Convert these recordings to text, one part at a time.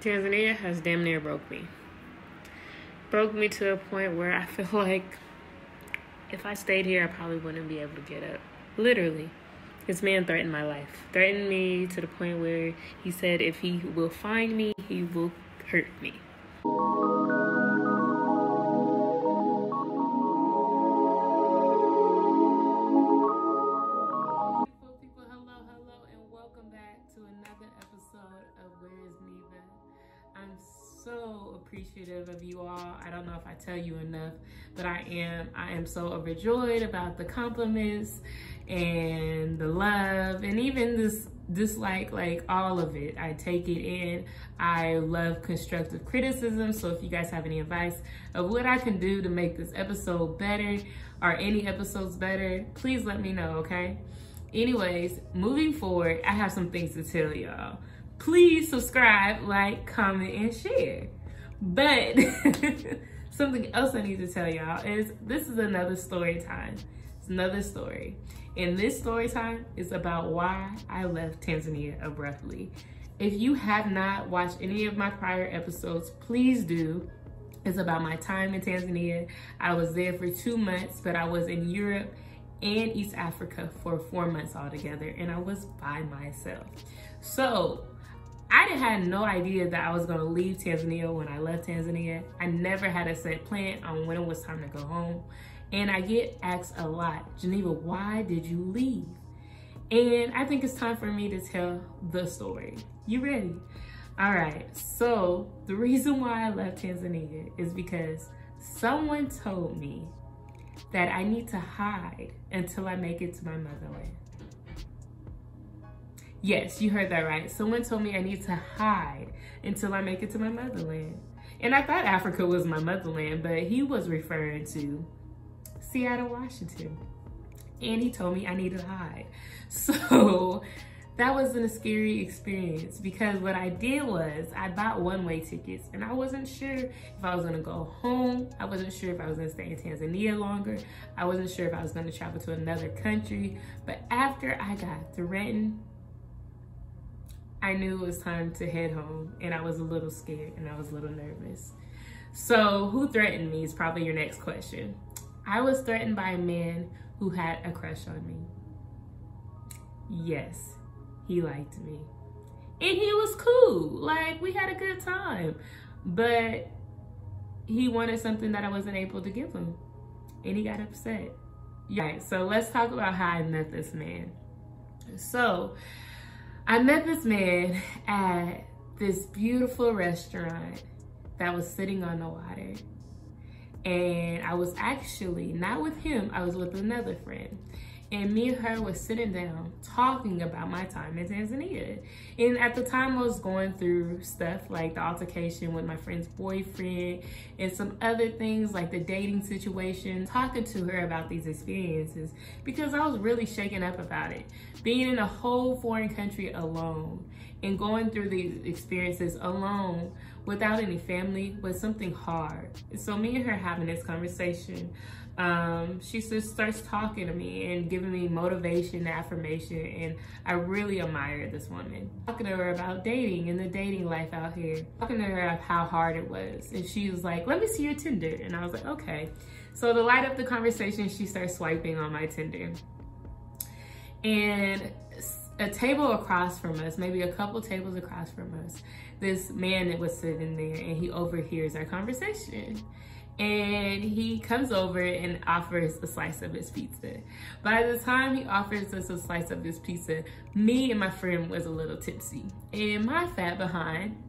Tanzania has damn near broke me. Broke me to a point where I feel like if I stayed here, I probably wouldn't be able to get up. Literally. This man threatened my life. Threatened me to the point where he said if he will find me, he will hurt me. People, hello, and welcome back to another episode of Where's Neva. I'm so appreciative of you all. I don't know if I tell you enough, but I am so overjoyed about the compliments and the love and even this dislike, like all of it. I take it in. I love constructive criticism. So if you guys have any advice of what I can do to make this episode better or any episodes better, please let me know, okay? Anyways, moving forward, I have some things to tell y'all. Please subscribe, like, comment, and share. But something else I need to tell y'all is this is another story time. It's another story. And this story time is about why I left Tanzania abruptly. If you have not watched any of my prior episodes, please do. It's about my time in Tanzania. I was there for 2 months, but I was in Europe and East Africa for 4 months altogether, and I was by myself. So I had no idea that I was gonna leave Tanzania when I left Tanzania. I never had a set plan on when it was time to go home. And I get asked a lot, Geneva, why did you leave? And I think it's time for me to tell the story. You ready? All right, so the reason why I left Tanzania is because someone told me that I need to hide until I make it to my motherland. Yes, you heard that right. Someone told me I need to hide until I make it to my motherland. And I thought Africa was my motherland, but he was referring to Seattle, Washington. And he told me I needed to hide. So that wasn't a scary experience because what I did was I bought one-way tickets and I wasn't sure if I was gonna go home. I wasn't sure if I was gonna stay in Tanzania longer. I wasn't sure if I was gonna travel to another country. But after I got threatened, I knew it was time to head home, and I was a little scared and I was a little nervous. So who threatened me is probably your next question. I was threatened by a man who had a crush on me. Yes, he liked me. And he was cool, like we had a good time, but he wanted something that I wasn't able to give him, and he got upset. Yeah, so let's talk about how I met this man. So I met this man at this beautiful restaurant that was sitting on the water. And I was actually not with him, I was with another friend. And me and her was sitting down talking about my time in Tanzania. And at the time I was going through stuff like the altercation with my friend's boyfriend and some other things like the dating situation, talking to her about these experiences because I was really shaken up about it. Being in a whole foreign country alone and going through these experiences alone without any family was something hard. So me and her having this conversation, she just starts talking to me and giving me motivation, affirmation, and I really admire this woman. Talking to her about dating and the dating life out here. Talking to her of how hard it was. And she was like, let me see your Tinder. And I was like, okay. So to light up the conversation, she starts swiping on my Tinder. And a table across from us, maybe a couple tables across from us, this man that was sitting there and he overhears our conversation. And he comes over and offers a slice of his pizza. By the time he offers us a slice of his pizza, me and my friend was a little tipsy. And my fat behind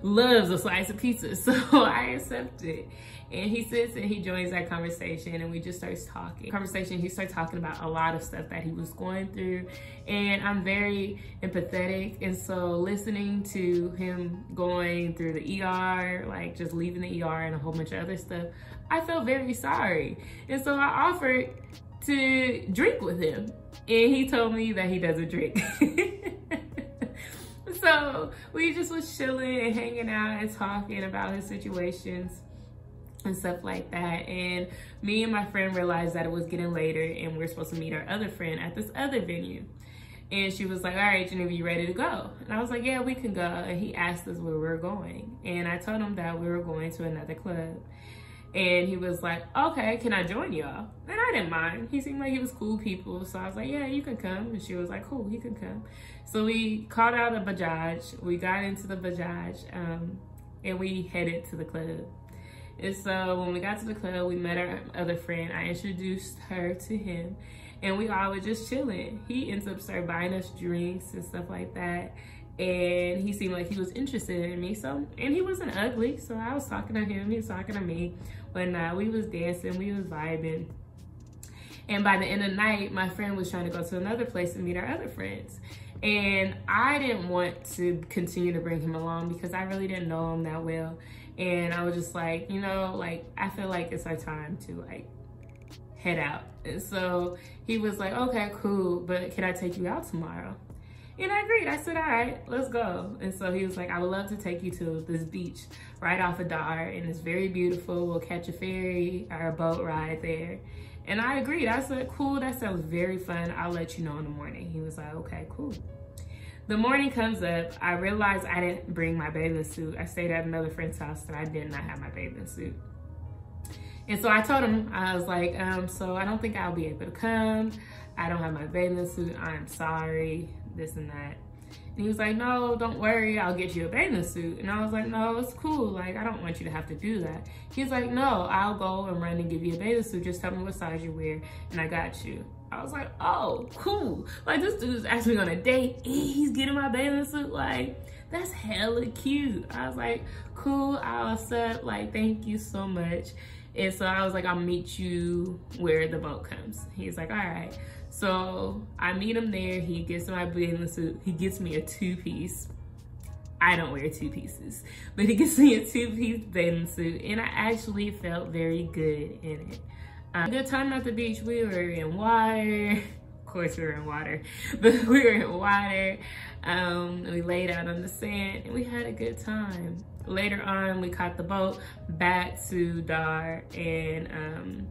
loves a slice of pizza, so I accept it. And he sits and he joins that conversation and we just starts talking. He starts talking about a lot of stuff that he was going through, and I'm very empathetic, and so listening to him going through the ER, like just leaving the ER and a whole bunch of other stuff, I felt very sorry. And so I offered to drink with him, and he told me that he doesn't drink. So we just was chilling and hanging out and talking about his situations and stuff like that. And me and my friend realized that it was getting later and we were supposed to meet our other friend at this other venue. And she was like, all right, Geneva, you ready to go? And I was like, yeah, we can go. And he asked us where we were going. And I told him that we were going to another club. And he was like, okay, can I join y'all? And I didn't mind. He seemed like he was cool people. So I was like, yeah, you can come. And she was like, cool, he can come. So we called out a Bajaj. We got into the Bajaj and we headed to the club. And so when we got to the club, we met our other friend. I introduced her to him and we all were just chilling. He ends up started buying us drinks and stuff like that. And he seemed like he was interested in me. So, and he wasn't ugly. So I was talking to him, he was talking to me. When we was dancing, we was vibing. And by the end of the night, my friend was trying to go to another place and meet our other friends. And I didn't want to continue to bring him along because I really didn't know him that well. And I was just like, you know, like, I feel like it's our time to like head out. And so he was like, okay, cool, but can I take you out tomorrow? And I agreed. I said, all right, let's go. And so he was like, I would love to take you to this beach right off of Dar, and it's very beautiful. We'll catch a ferry or a boat ride there. And I agreed. I said, cool, that sounds very fun. I'll let you know in the morning. He was like, okay, cool. The morning comes up. I realized I didn't bring my bathing suit. I stayed at another friend's house and I did not have my bathing suit. And so I told him, I was like, so I don't think I'll be able to come. I don't have my bathing suit. I'm sorry, this and that. And he was like, no, don't worry, I'll get you a bathing suit. And I was like, no, it's cool. Like, I don't want you to have to do that. He's like, no, I'll go and run and give you a bathing suit. Just tell me what size you wear and I got you. I was like, oh, cool. Like, this dude's actually on a date and he's getting my bathing suit. Like, that's hella cute. I was like, cool, I'll accept. Like, thank you so much. And so I was like, I'll meet you where the boat comes. He's like, all right. So I meet him there. He gets my bathing suit. He gets me a two-piece. I don't wear two pieces, but he gets me a two-piece bathing suit. And I actually felt very good in it. Good time at the beach. We were in water. Of course we were in water, but we were in water. We laid out on the sand and we had a good time. Later on, we caught the boat back to Dar and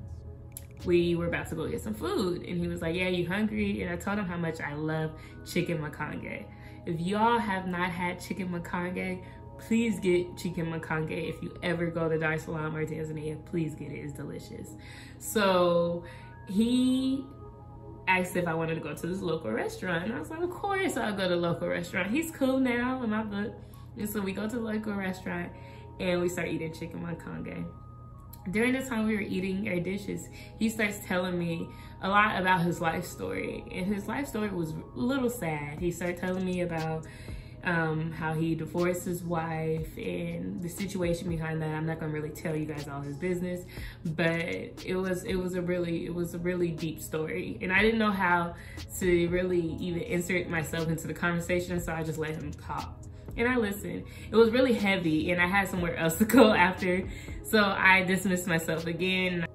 we were about to go get some food. And he was like, yeah, you hungry? And I told him how much I love chicken makange. If y'all have not had chicken makange, please get chicken makange. If you ever go to Dar es Salaam or Tanzania, please get it, it's delicious. So he asked if I wanted to go to this local restaurant. And I was like, of course I'll go to the local restaurant. He's cool now in my book. And so we go to the local restaurant and we start eating chicken makange. During the time we were eating our dishes, he starts telling me a lot about his life story. And his life story was a little sad. He started telling me about how he divorced his wife and the situation behind that. I'm not gonna really tell you guys all his business, but it was a really deep story. And I didn't know how to really even insert myself into the conversation, so I just let him talk. And I listened. It was really heavy and I had somewhere else to go after. So I dismissed myself again.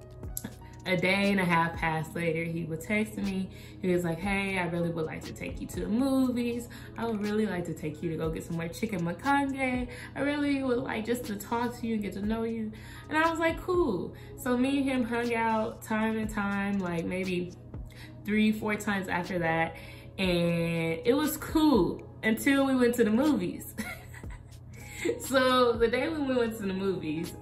A day and a half passed later, he would text me. He was like, hey, I really would like to take you to the movies. I would really like to take you to go get some more chicken makange. I really would like just to talk to you and get to know you. And I was like, cool. So me and him hung out time and time, like maybe 3-4 times after that. And it was cool until we went to the movies. So the day when we went to the movies,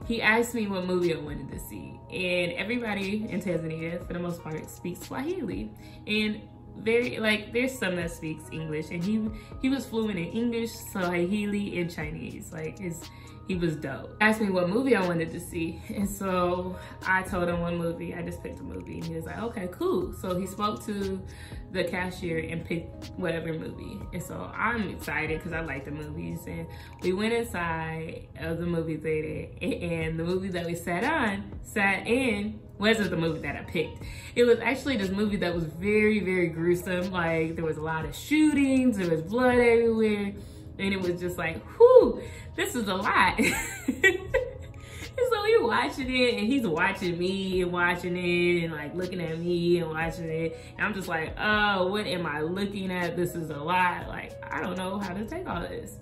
he asked me what movie I wanted to see. And everybody in Tanzania, for the most part, speaks Swahili. And there's some that speaks English. And he was fluent in English, Swahili, and Chinese. Like, he was dope. He asked me what movie I wanted to see. And so I told him one movie. I just picked a movie. And he was like, okay, cool. So he spoke to the cashier and picked whatever movie. And so I'm excited because I like the movies. And we went inside of the movie theater. And the movie that we sat in wasn't the movie that I picked. It was actually this movie that was very, very gruesome. Like, there was a lot of shootings. There was blood everywhere. And it was just like, whew, this is a lot. And so we watching it and he's watching me and watching it and like looking at me and watching it. And I'm just like, oh, what am I looking at? This is a lot. Like, I don't know how to take all this.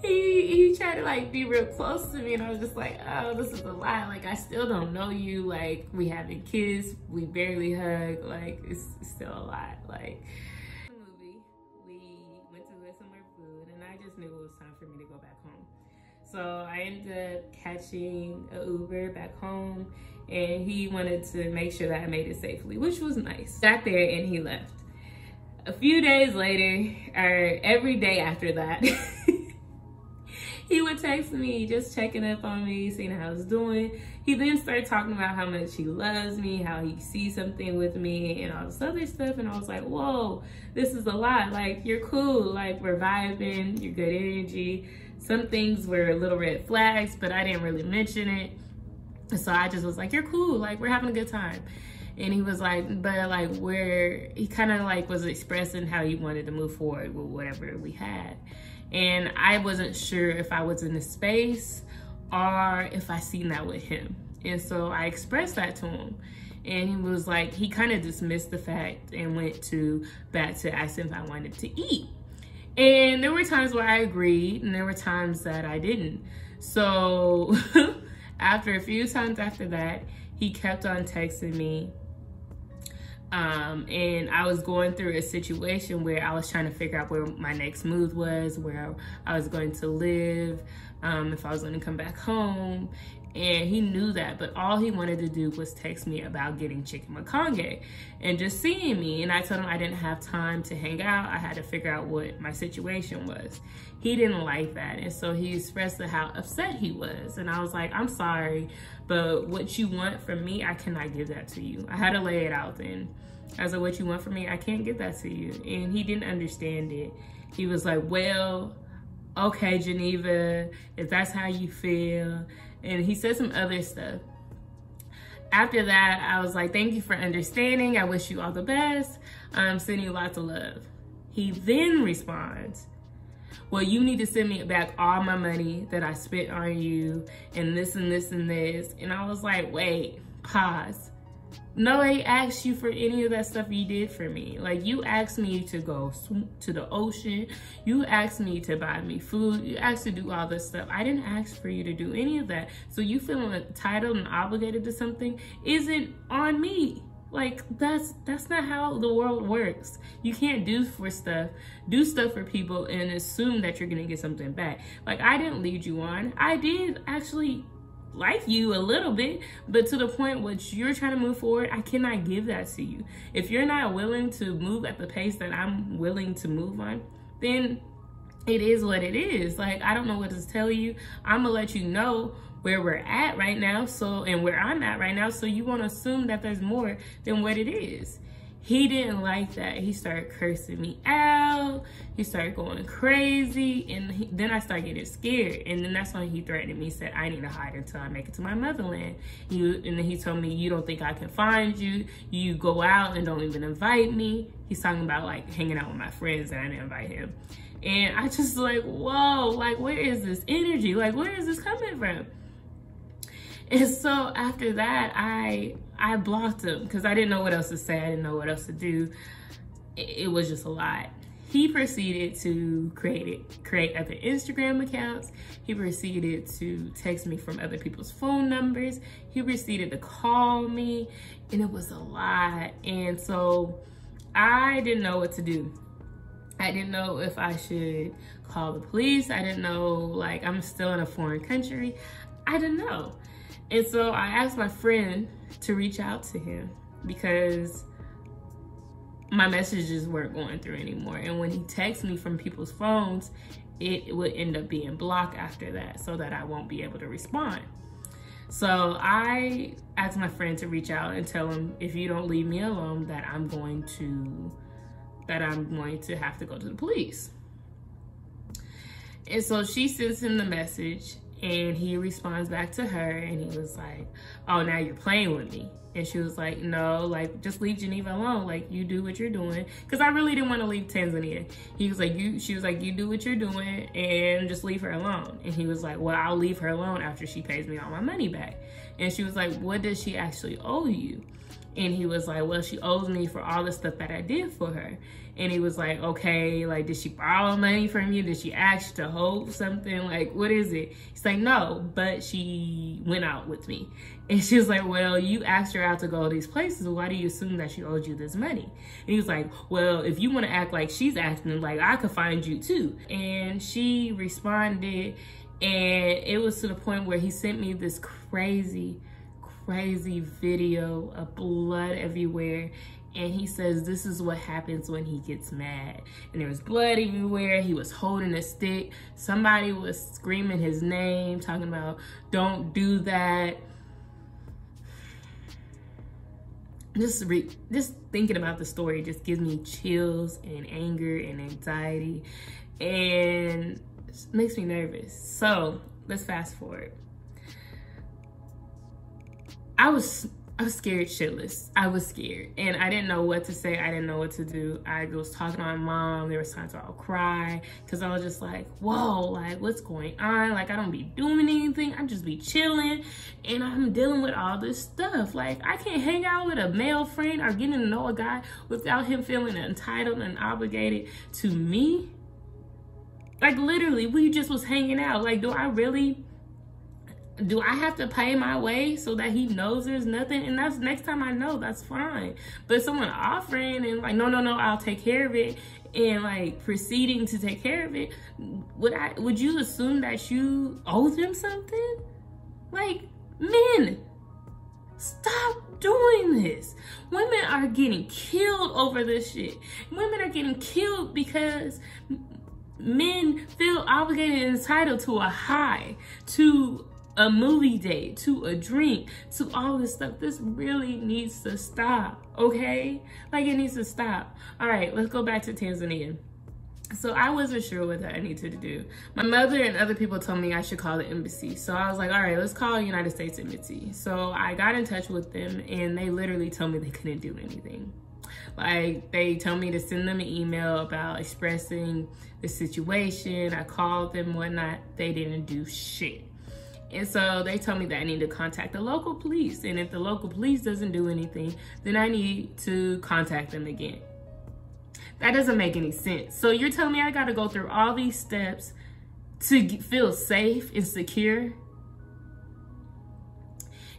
He he tried to like be real close to me, and I was just like, oh, this is a lot. Like, I still don't know you. Like, we haven't kissed, we barely hug. Like, it's still a lot. Like, the movie, we went to get some more food, and I just knew it was time for me to go back home. So I ended up catching an Uber back home, and he wanted to make sure that I made it safely, which was nice. Got there and he left. A few days later, or every day after that, he would text me, just checking up on me, seeing how I was doing. He then started talking about how much he loves me, how he sees something with me, and all this other stuff. And I was like, whoa, this is a lot. Like, you're cool. Like, we're vibing, you're good energy. Some things were little red flags, but I didn't really mention it. So I just was like, you're cool. Like, we're having a good time. And he was like, but like, he kind of like was expressing how he wanted to move forward with whatever we had. And I wasn't sure if I was in the space or if I seen that with him. And so I expressed that to him. And he was like, he kind of dismissed the fact and went back to asking if I wanted to eat. And there were times where I agreed, and there were times that I didn't. So after a few times after that, he kept on texting me. And I was going through a situation where I was trying to figure out where my next move was, where I was going to live, if I was going to come back home. And he knew that, but all he wanted to do was text me about getting chicken maconge and just seeing me. And I told him I didn't have time to hang out. I had to figure out what my situation was. He didn't like that. And so he expressed how upset he was. And I was like, I'm sorry, but what you want from me, I cannot give that to you. I had to lay it out then. I was like, what you want from me, I can't give that to you. And he didn't understand it. He was like, well, okay, Geneva, if that's how you feel. And he said some other stuff. After that, I was like, thank you for understanding. I wish you all the best. I'm sending you lots of love. He then responds, well, you need to send me back all my money that I spent on you and this and this and this. And I was like, wait, pause. Nobody asked you for any of that stuff you did for me. Like, you asked me to go to the ocean. You asked me to buy me food. You asked to do all this stuff. I didn't ask for you to do any of that. So you feeling entitled and obligated to something isn't on me. Like, that's not how the world works. You can't do stuff for people and assume that you're gonna get something back. Like, I didn't lead you on. I did actually like you a little bit, but to the point which you're trying to move forward, I cannot give that to you. If you're not willing to move at the pace that I'm willing to move on, then it is what it is. Like, I don't know what to tell you. I'm gonna let you know where we're at right now, and where I'm at right now, so you won't assume that there's more than what it is. He didn't like that. He started cursing me out. He started going crazy. And then I started getting scared. And then that's when he threatened me, said, I need to hide until I make it to my motherland. And then he told me, you don't think I can find you. You go out and don't even invite me. He's talking about like hanging out with my friends and I didn't invite him. And I just like, whoa, like, where is this energy? Like, where is this coming from? And so after that, I blocked him because I didn't know what else to say. I didn't know what else to do. It was just a lot. He proceeded to create other Instagram accounts. He proceeded to text me from other people's phone numbers. He proceeded to call me, and it was a lot. And so I didn't know what to do. I didn't know if I should call the police. I didn't know, like, I'm still in a foreign country. I didn't know. And so I asked my friend to reach out to him because my messages weren't going through anymore. And when he texts me from people's phones, it would end up being blocked after that so that I won't be able to respond. So I asked my friend to reach out and tell him, if you don't leave me alone, that I'm going to have to go to the police. And so she sends him the message. And he responds back to her and he was like, oh, now you're playing with me. And she was like, no, like, just leave Geneva alone. Like, you do what you're doing. Because I really didn't want to leave Tanzania. He was like, she was like, you do what you're doing and just leave her alone. And he was like, well, I'll leave her alone after she pays me all my money back. And she was like, what does she actually owe you? And he was like, well, she owes me for all the stuff that I did for her. And he was like, okay, like, did she borrow money from you? Did she ask you to hold something? Like, what is it? He's like, no, but she went out with me. And she was like, well, you asked her out to go to these places. Why do you assume that she owed you this money? And he was like, well, if you want to act like she's asking, like, I could find you too. And she responded, and it was to the point where he sent me this crazy video of blood everywhere. And he says, this is what happens when he gets mad. And there was blood everywhere. He was holding a stick. Somebody was screaming his name, talking about, don't do that. Just thinking about the story just gives me chills and anger and anxiety, and makes me nervous. So let's fast forward. I was scared shitless. I was scared, and I didn't know what to say. I didn't know what to do. I was talking to my mom. There was times where I'll cry because I was just like, whoa, like, what's going on? Like, I don't be doing anything. I just be chilling, and I'm dealing with all this stuff. Like, I can't hang out with a male friend or getting to know a guy without him feeling entitled and obligated to me. Like, literally, we just was hanging out. Like, do I have to pay my way so that he knows there's nothing? And that's next time I know, that's fine. But someone offering and like, no, I'll take care of it, and like proceeding to take care of it, would you assume that you owe them something? Like, men, stop doing this. Women are getting killed over this shit. Women are getting killed because men feel obligated and entitled to a high, to a movie date, to a drink, to all this stuff. This really needs to stop, okay? Like, it needs to stop. All right, let's go back to Tanzania. So I wasn't sure what I needed to do. My mother and other people told me I should call the embassy. So I was like, all right, let's call the United States Embassy. So I got in touch with them, and they literally told me they couldn't do anything. Like, they told me to send them an email about expressing the situation. I called them, whatnot. They didn't do shit. And so they told me that I need to contact the local police. And if the local police doesn't do anything, then I need to contact them again. That doesn't make any sense. So you're telling me I got to go through all these steps to feel safe and secure?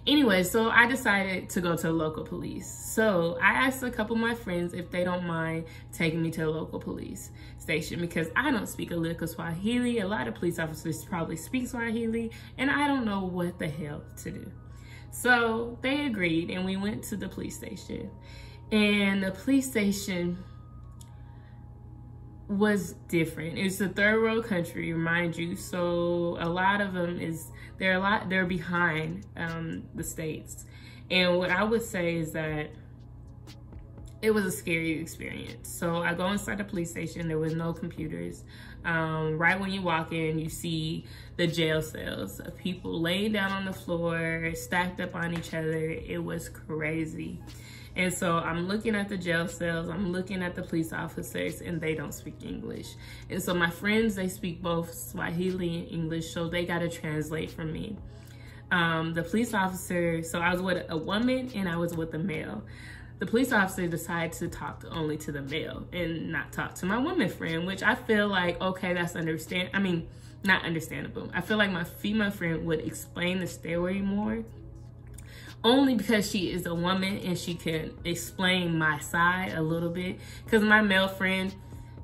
Anyway, so I decided to go to the local police. So I asked a couple of my friends if they don't mind taking me to the local police station, because I don't speak a lick of Swahili. A lot of police officers probably speak Swahili, and I don't know what the hell to do. So they agreed, and we went to the police station. And the police station was different. It's a third world country, mind you, so a lot of them they're behind the States. And what I would say is that it was a scary experience. So I go inside the police station. There was no computers. Right when you walk in, you see the jail cells of people laying down on the floor, stacked up on each other. It was crazy. And so I'm looking at the jail cells, I'm looking at the police officers, and they don't speak English. And so my friends, they speak both Swahili and English, so they got to translate for me. The police officer, so I was with a woman and I was with a male. The police officer decided to talk only to the male and not talk to my woman friend, which I feel like, okay, that's not understandable. I feel like my female friend would explain the story more, only because she is a woman and she can explain my side a little bit. Because my male friend,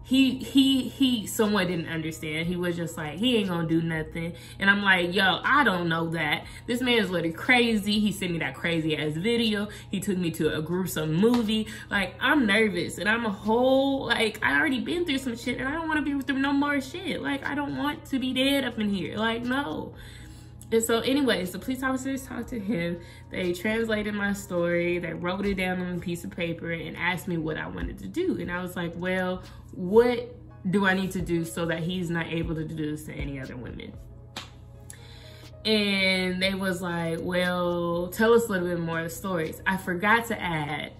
he somewhat didn't understand. He was just like, he ain't gonna do nothing. And I'm like, yo, I don't know that. This man is literally crazy. He sent me that crazy ass video. He took me to a gruesome movie. Like, I'm nervous, and I'm I already been through some shit, and I don't want to be through no more shit. Like, I don't want to be dead up in here. Like, no. And so anyways, the police officers talked to him. They translated my story. They wrote it down on a piece of paper and asked me what I wanted to do. And I was like, well, what do I need to do so that he's not able to do this to any other women? And they was like, well, tell us a little bit more of the stories. I forgot to add,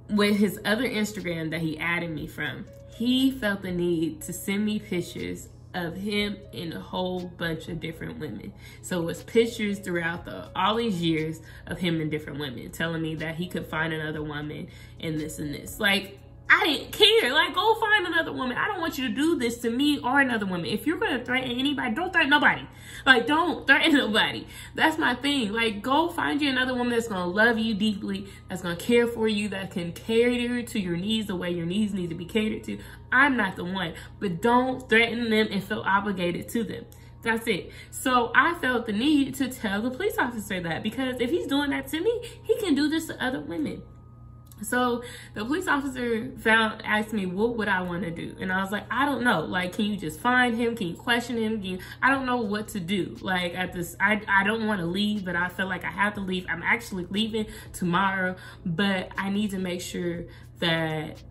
with his other Instagram that he added me from, he felt the need to send me pictures of him and a whole bunch of different women. So it was pictures throughout all these years of him and different women, telling me that he could find another woman and this and this. Like, I didn't care. Like, go find another woman. I don't want you to do this to me or another woman. If you're going to threaten anybody, don't threaten nobody. Like, don't threaten nobody. That's my thing. Like, go find you another woman that's going to love you deeply, that's going to care for you, that can cater to your needs the way your needs need to be catered to. I'm not the one. But don't threaten them and feel obligated to them. That's it. So I felt the need to tell the police officer that, because if he's doing that to me, he can do this to other women. So the police officer asked me, what would I want to do? And I was like, I don't know. Like, can you just find him? Can you question him? I don't know what to do. Like, I don't want to leave, but I feel like I have to leave. I'm actually leaving tomorrow, but I need to make sure that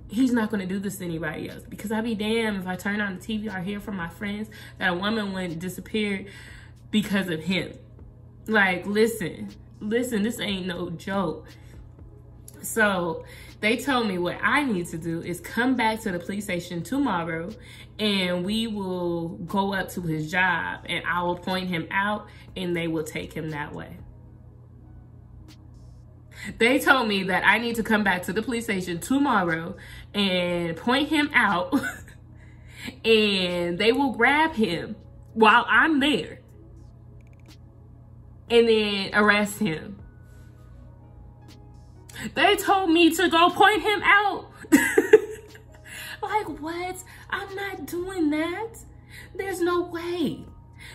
he's not going to do this to anybody else. Because I'd be damned if I turn on the TV or hear from my friends that a woman went and disappeared because of him. Like, listen, this ain't no joke. So they told me what I need to do is come back to the police station tomorrow, and we will go up to his job and I will point him out and they will take him that way. They told me that I need to come back to the police station tomorrow and point him out and they will grab him while I'm there and then arrest him. They told me to go point him out. Like, what? I'm not doing that. There's no way.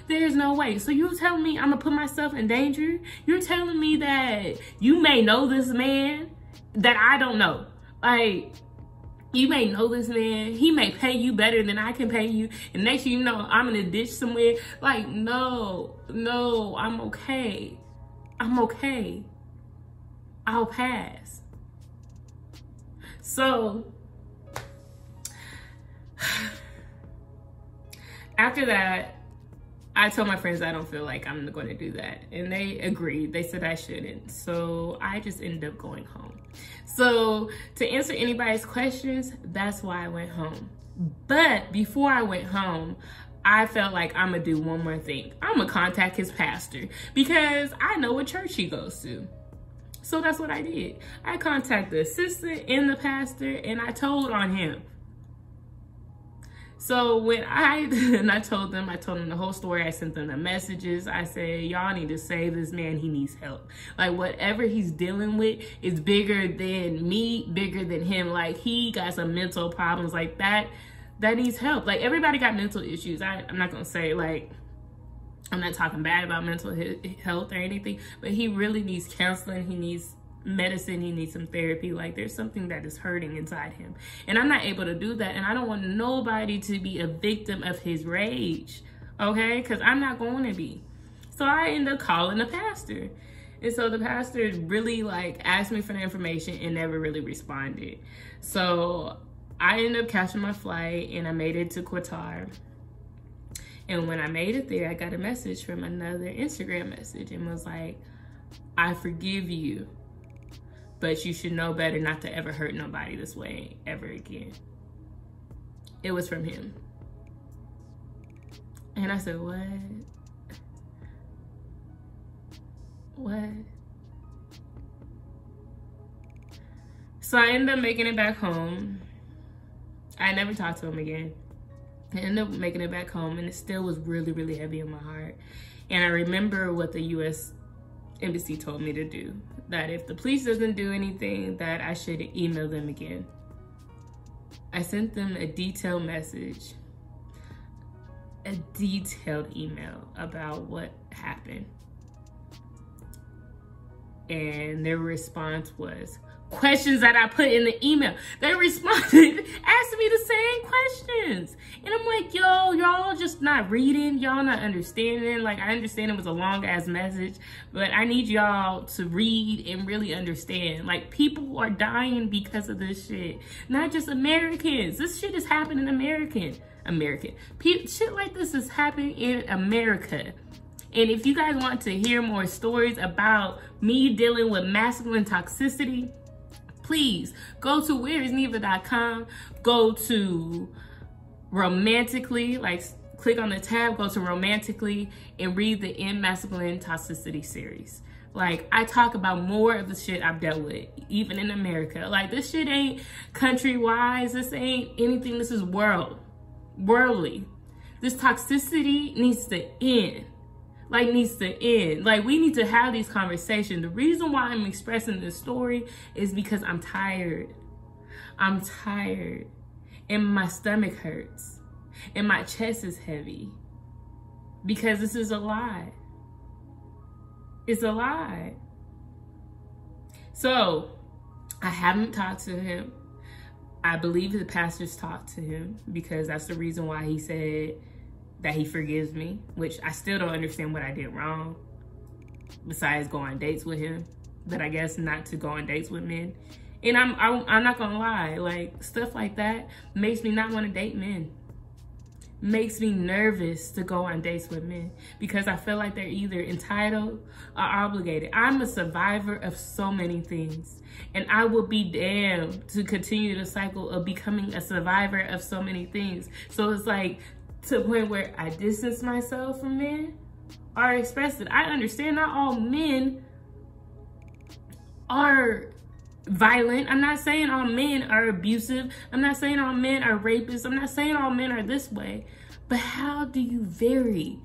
There's no way. So you're telling me I'm gonna put myself in danger? You're telling me that you may know this man that I don't know. Like, you may know this man. He may pay you better than I can pay you. And next thing you know, I'm in a ditch somewhere. Like, no, I'm okay. I'm okay. I'll pass. So after that, I told my friends I don't feel like I'm going to do that. And they agreed. They said I shouldn't. So I just ended up going home. So to answer anybody's questions, that's why I went home. But before I went home, I felt like I'm going to do one more thing. I'm going to contact his pastor because I know what church he goes to. So that's what I did. I contacted the assistant and the pastor and I told on him. So when I told them the whole story. I sent them the messages. I said, y'all need to save this man. He needs help. Like, whatever he's dealing with is bigger than me, bigger than him. Like, he got some mental problems like that needs help. Like, everybody got mental issues. I'm not going to say, like, I'm not talking bad about mental health or anything, but he really needs counseling. He needs medicine. He needs some therapy. Like, there's something that is hurting inside him. And I'm not able to do that. And I don't want nobody to be a victim of his rage, okay? Because I'm not going to be. So I ended up calling the pastor. And so the pastor really, like, asked me for the information and never really responded. So I ended up catching my flight and I made it to Qatar. And when I made it there, I got a message from another Instagram message and was like, I forgive you, but you should know better not to ever hurt nobody this way ever again. It was from him. And I said, what? What? So I ended up making it back home. I never talked to him again. I ended up making it back home and it still was really, really heavy in my heart. And I remember what the U.S. Embassy told me to do, that if the police doesn't do anything, that I should email them again. I sent them a detailed message, a detailed email about what happened. And their response was, questions that I put in the email. They responded, asking me the same questions. And I'm like, yo, y'all just not reading. Y'all not understanding. Like, I understand it was a long ass message, but I need y'all to read and really understand. Like, people are dying because of this shit. Not just Americans. This shit is happening American. Shit like this is happening in America. And if you guys want to hear more stories about me dealing with masculine toxicity, please go to whereisneva.com, go to romantically, like click on the tab, go to romantically, and read the End Masculine Toxicity series. Like, I talk about more of the shit I've dealt with, even in America. Like, this shit ain't country-wise. This ain't anything. This is worldly. This toxicity needs to end. Like, needs to end. Like, we need to have these conversations. The reason why I'm expressing this story is because I'm tired. I'm tired. And my stomach hurts. And my chest is heavy. Because this is a lie. It's a lie. So, I haven't talked to him. I believe the pastors talked to him because that's the reason why he said that he forgives me, which I still don't understand what I did wrong besides go on dates with him. But I guess not to go on dates with men. And I'm not gonna lie, like, stuff like that makes me not want to date men. Makes me nervous to go on dates with men because I feel like they're either entitled or obligated. I'm a survivor of so many things, and I will be damned to continue the cycle of becoming a survivor of so many things. So it's like to the point where I distance myself from men or express it. I understand not all men are violent. I'm not saying all men are abusive. I'm not saying all men are rapists. I'm not saying all men are this way. But how do you vary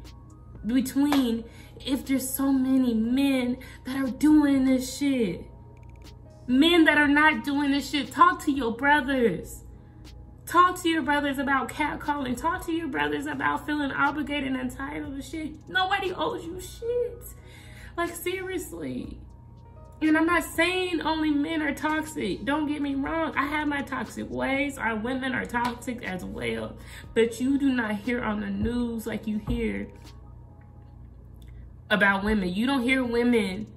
between if there's so many men that are doing this shit? Men that are not doing this shit. Talk to your brothers. Talk to your brothers about catcalling. Talk to your brothers about feeling obligated and entitled to shit. Nobody owes you shit. Like, seriously. And I'm not saying only men are toxic. Don't get me wrong. I have my toxic ways. Our women are toxic as well. But you do not hear on the news like you hear about women. You don't hear women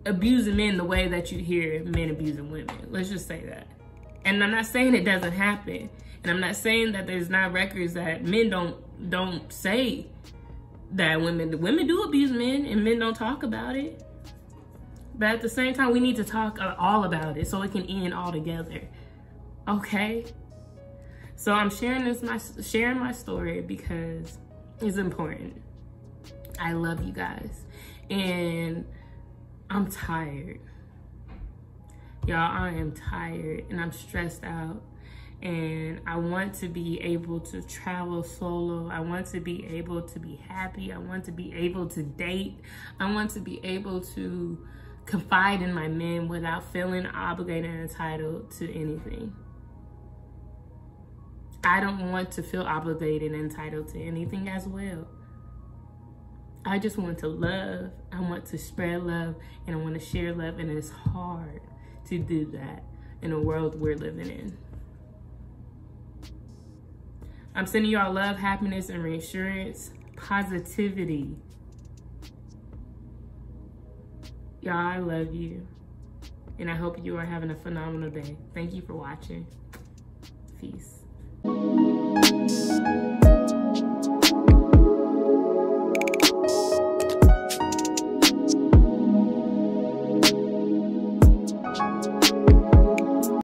abusing men the way that you hear men abusing women. Let's just say that. And I'm not saying it doesn't happen. And I'm not saying that there's not records that men don't say that women do abuse men and men don't talk about it. But at the same time, we need to talk all about it so it can end all together. Okay? So I'm sharing my story because it's important. I love you guys. And I'm tired. Y'all, I am tired and I'm stressed out. And I want to be able to travel solo. I want to be able to be happy. I want to be able to date. I want to be able to confide in my men without feeling obligated and entitled to anything. I don't want to feel obligated and entitled to anything as well. I just want to love. I want to spread love and I want to share love, and it's hard to do that in the world we're living in. I'm sending y'all love, happiness, and reassurance, positivity. Y'all, I love you. And I hope you are having a phenomenal day. Thank you for watching. Peace.